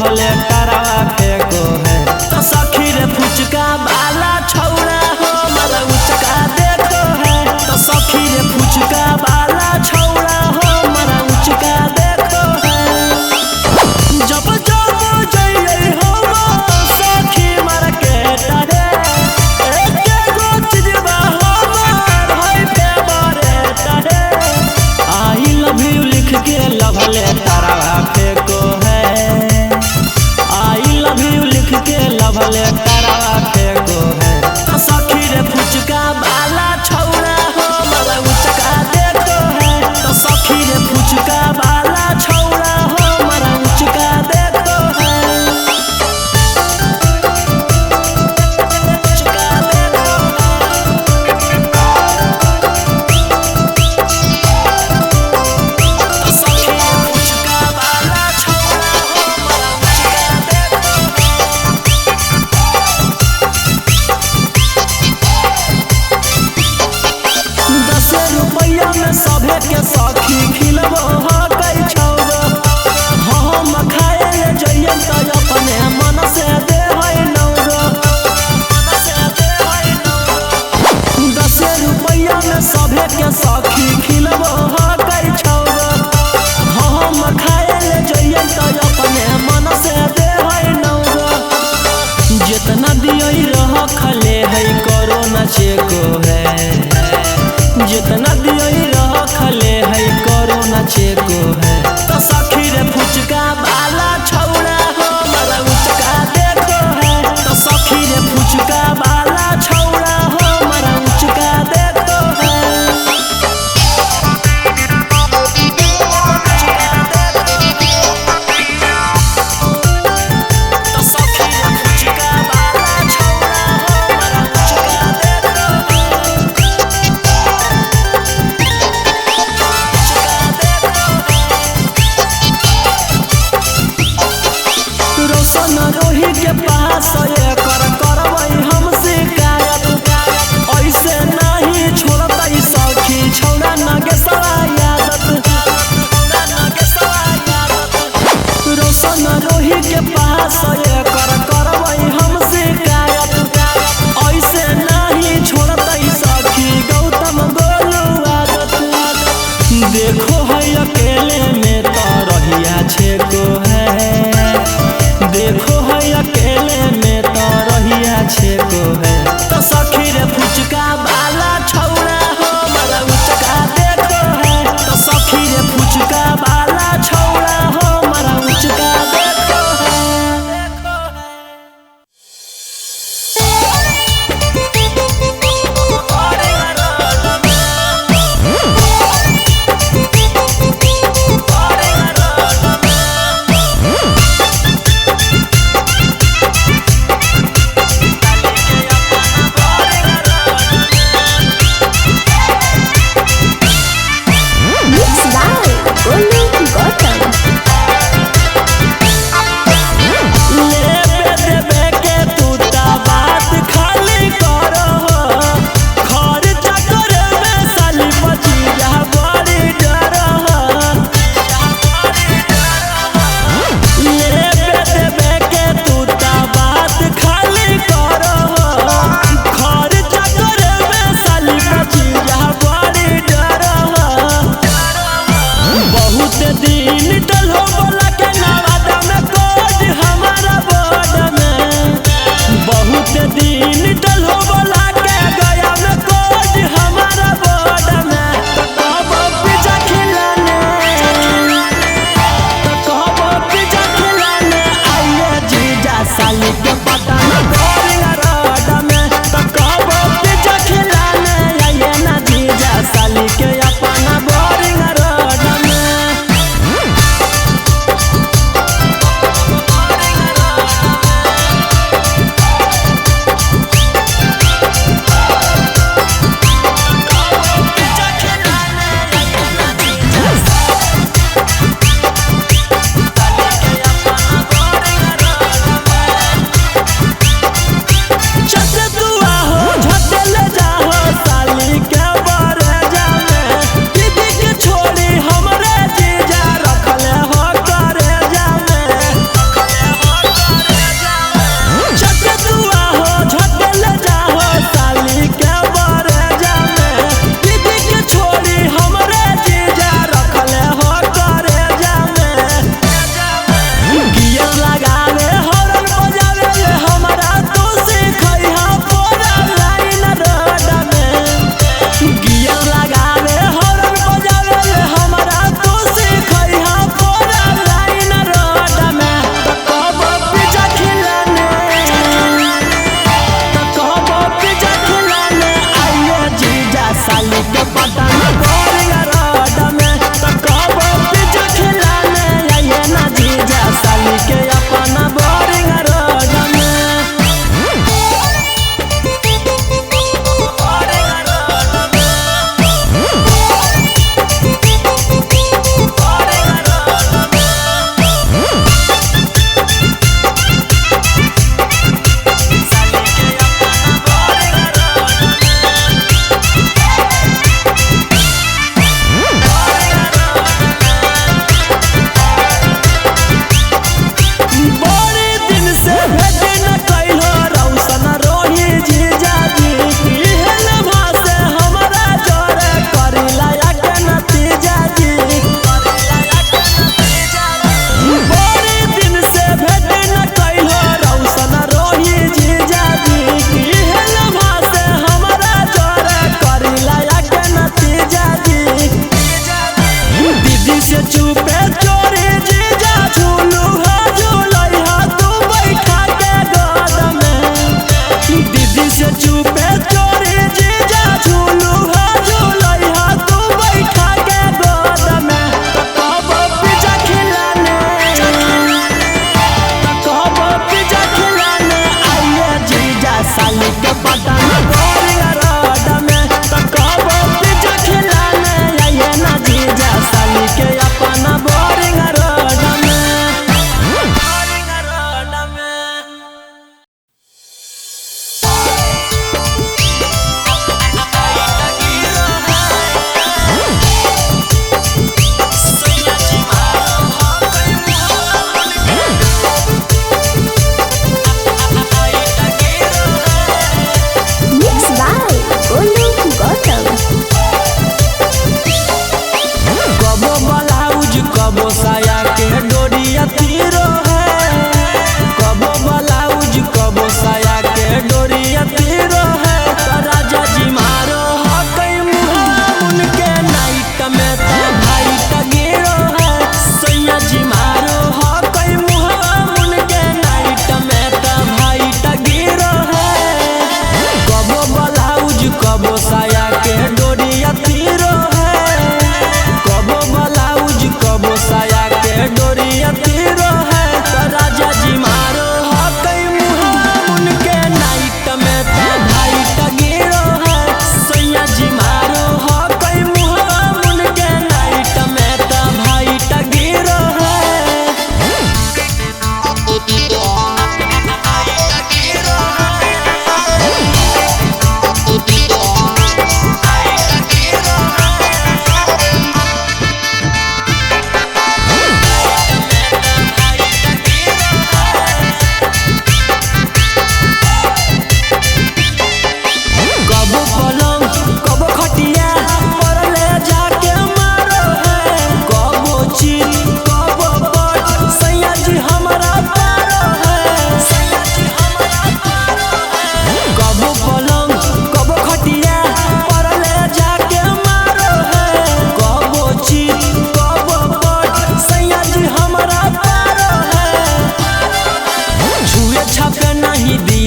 लभले तारा फेंको है। तो सखी रे फुचका वाला छौड़ा हमारा उचका देखो है। तो सखी रे फुचका वाला छौड़ा हमारा उचका देखो है। जब जब जइए हम सखी मार्केट रे एकेगो चीजबा हमार है फेवरेट रे। आई लव यू लिख के लभले तारा फेंको है। आई लव यू लिख के लभले तारा फेंको है। तो सखी रे फुचका वाला छौड़ा हमारा उचका देखो है। तो सखी रे फुचका वाला छौड़ा हमारा उचका देखो है। उचका देखो तो सखी रे फुचका वाला छौड़ा हमारा उचका देखो है। 10 रुपया में सभे के सखी खिलबो हकै छौगो। हम खाए ले जइए तो अपने मन से दे है नौगो। 10 रुपया में सभे के सखी खिलबो हकै छौगो। हम खाए ले जइए तो अपने मन से दे है नौगो। जितना दियई रखले है कोरोना चेको है। जितना दियई रखले है कोरोना चेको है। तो सखी रे फुचका वाला छौड़ा हमारा उचका देखो है। तो सखी रे फुचका वाला छौड़ा हमारा उचका देखो है। तो सखी रे फुचका वाला छौड़ा हमारा उचका देखो है। रोशन रोही के पास एकर करबै हम शिकायत। ऐसे नहीं छोड़तै सखी छौड़ा नगेशवा आदत। रोशन रोही के पास एकर करबै हम शिकायत। ऐसे नहीं छोड़तै सखी गौतम गोलू आदत। देखो है अकेले में तो रहिया छेको है। देखो है अकेले में तो रहिया छेको है। तो सखी रे फुचका वाला छौड़ा हमारा उचका देखो है। तो सखी रे फुचका वाला छौड़ा हमारा उचका देखो है।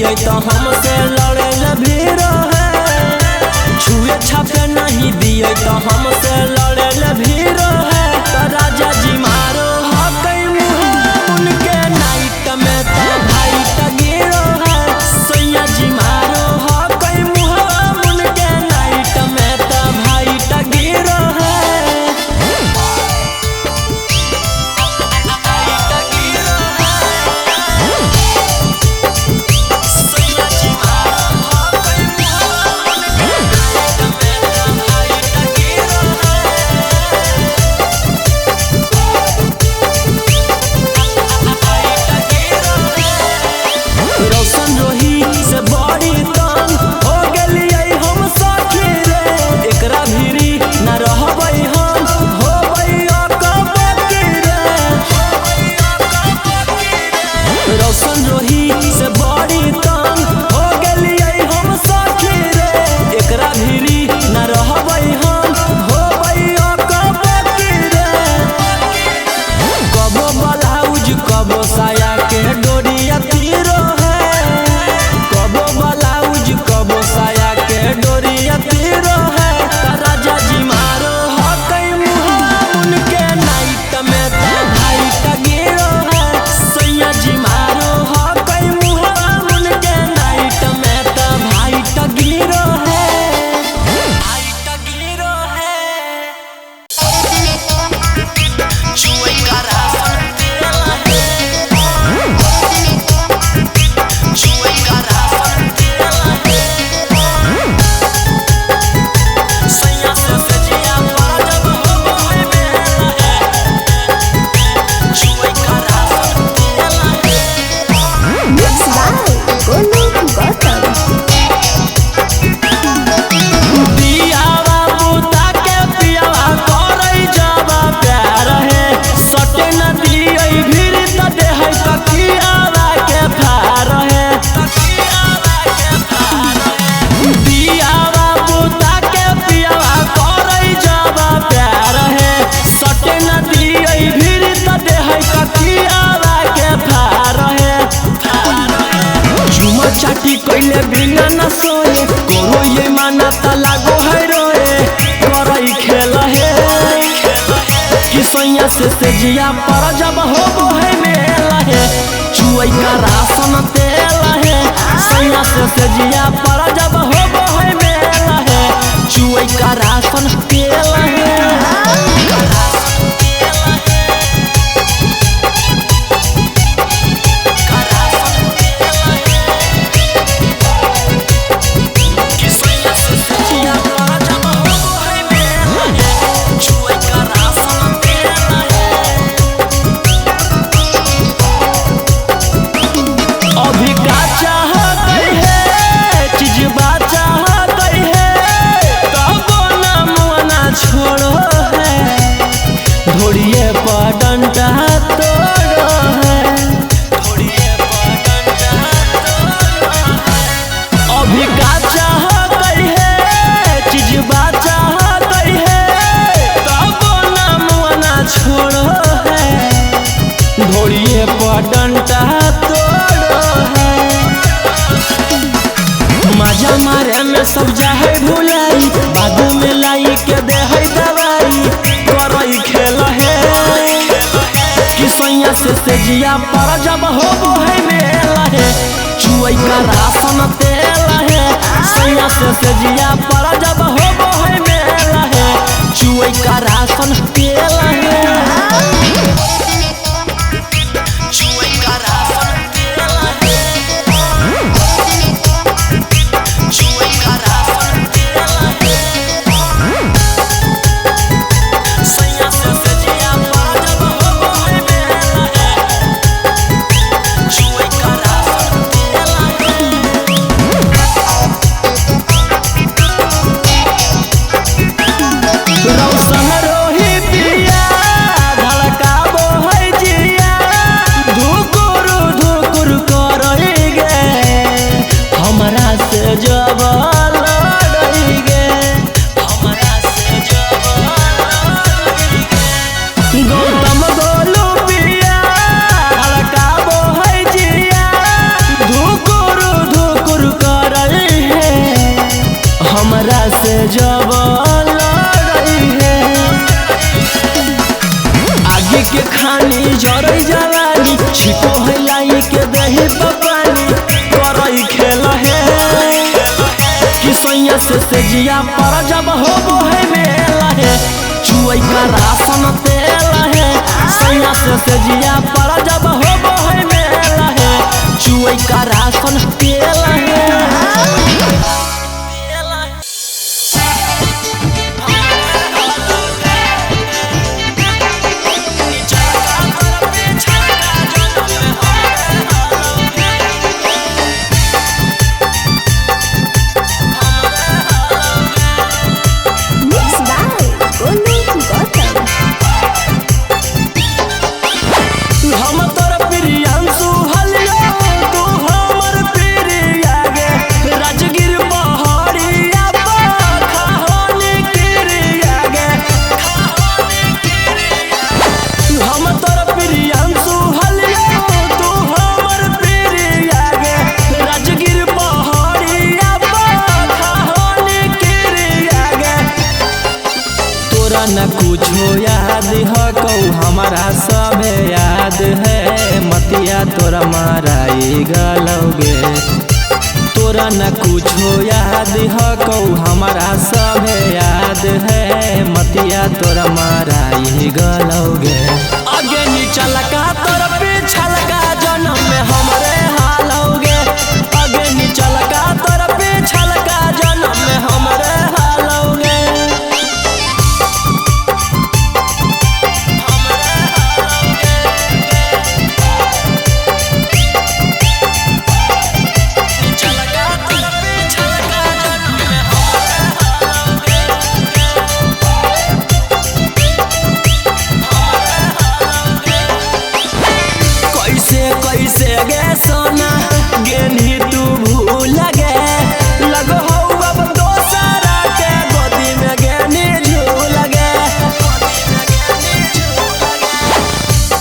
दिए तो हमसे लड़े न भीड़ है। छुए छापे नहीं दिए तो हमसे लड़े न भीड़ है। तो राजा जी मारो हो कई मुँह उनके नाइट में तो भाई टगीरो है। सैया जी मारो हो कई मुँह उनके नाइट में तो भाई टगीरो है। चाटी कोइले बिना न सोए कोनो ये माना त लागो है रोए। करई खेल है कि सैया से जिया पर जब हो है मेला है। चुई का राशन तेल है सैया से जिया पर जब हो है मेला है। चुई का राशन तेल है। मजा मारे में सब जाए भुलाई बाद में लाई के दे है दवाई। करई खेल है कि सैया से जिया पर जब हो है मेला है। चुई का राशन तेल है सैया से जिया पर जब हो है मेला है। चुई का राशन तेल है। रोशन रोही पिया धड़का कोहलाई के दही पानी करई खेल है कि सैया से जिया पर जब हो है मेला है चुई का राशन तेल है सैया से जिया पर जब हो है मेला है चुई का राशन तेल है। न कुछो याद है कौ हमारा सब याद है मतिया तोरा माराई गलोगे तोरा न कुछो याद है कौ हमारा सब याद है मतिया तोरा माराई गलोगे आगे नीचल का तोर पीछल का जन्म में हमरे हाल होगे आगे नीचल का तोर पीछल का जन्म में हमरे हाल होगे। कैसे गे सोना गेनी तू भूल गे लगो हो अब दोसरा के गोदी में गेनी झूल गे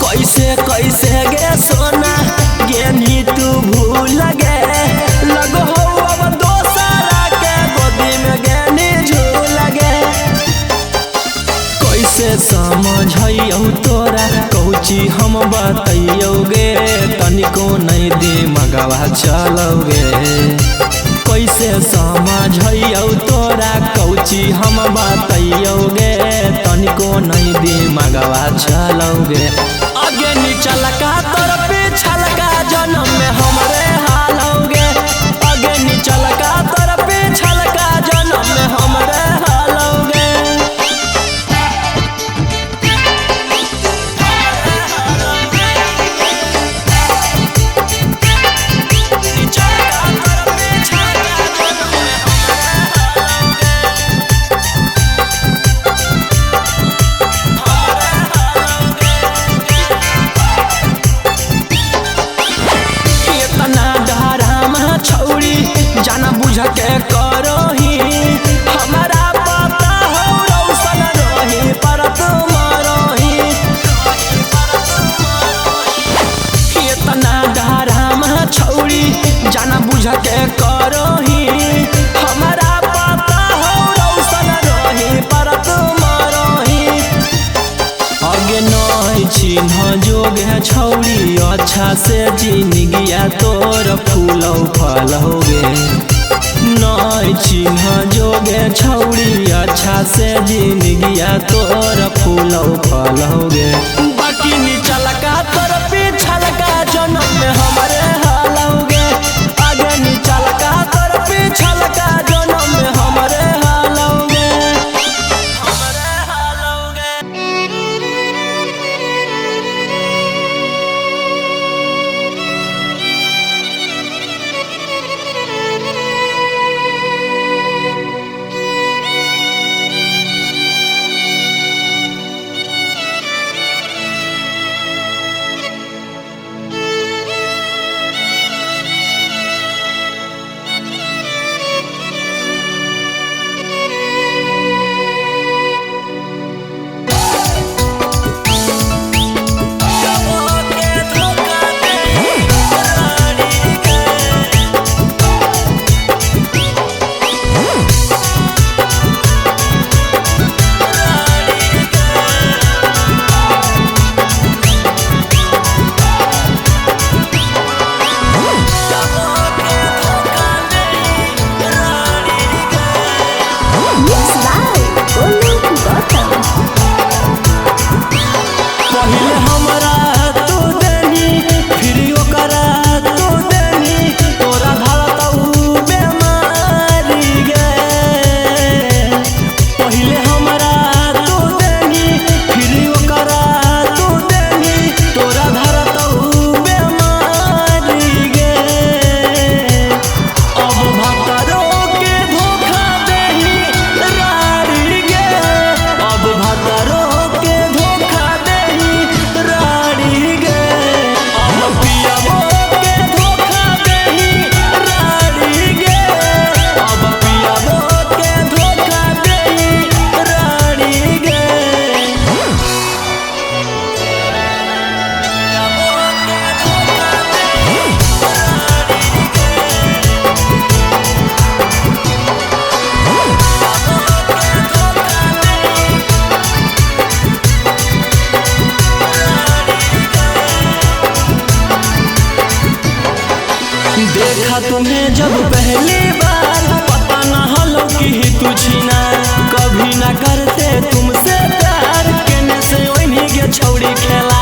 कैसे गे सोना गेनी तू भूल गे लगो हो अब दोसरा के गोदी में गेनी झूल गे कैसे समझियो तोरा कौची हम बतैयोगे तनिको नहीं दिमागवा चलोगे कैसे समझियो तोरा कौची हम बतैयोगे तनिको नहीं दिमागवा चलोगे आगे नीचल का तोर पीछल का जन्म में हमरे हाल होगे आगे नीचल का तोर पीछल का जन्म में हमरे हाल होगे। जाना बुझ के करो ही हमारा पता हो रौशन रही पर तुम रही इतना डराम छौड़ी जाना बुझ के करो ही हमारा पता हो रौशन रही पर तुम रही आगे नहीं चिन्ह जोग है छौड़ी अच्छा से जिंदगिया तोर फूल फल होगे नहीं चिन्ह जोगे छौड़ी अच्छा से जिंदगिया तोर फूल फल होगे बाकी नीचल का तोर पीछल का जन्म में हमरे हाल होगे आगे नीचल का तोर पीछल का जन्म में हमरे हाल होगे। देखा तुम्हें जब पहली बार पता न हलो कि तू छीना कभी ना करते तुमसे प्यार केने से ओइनी के छौड़ी खेला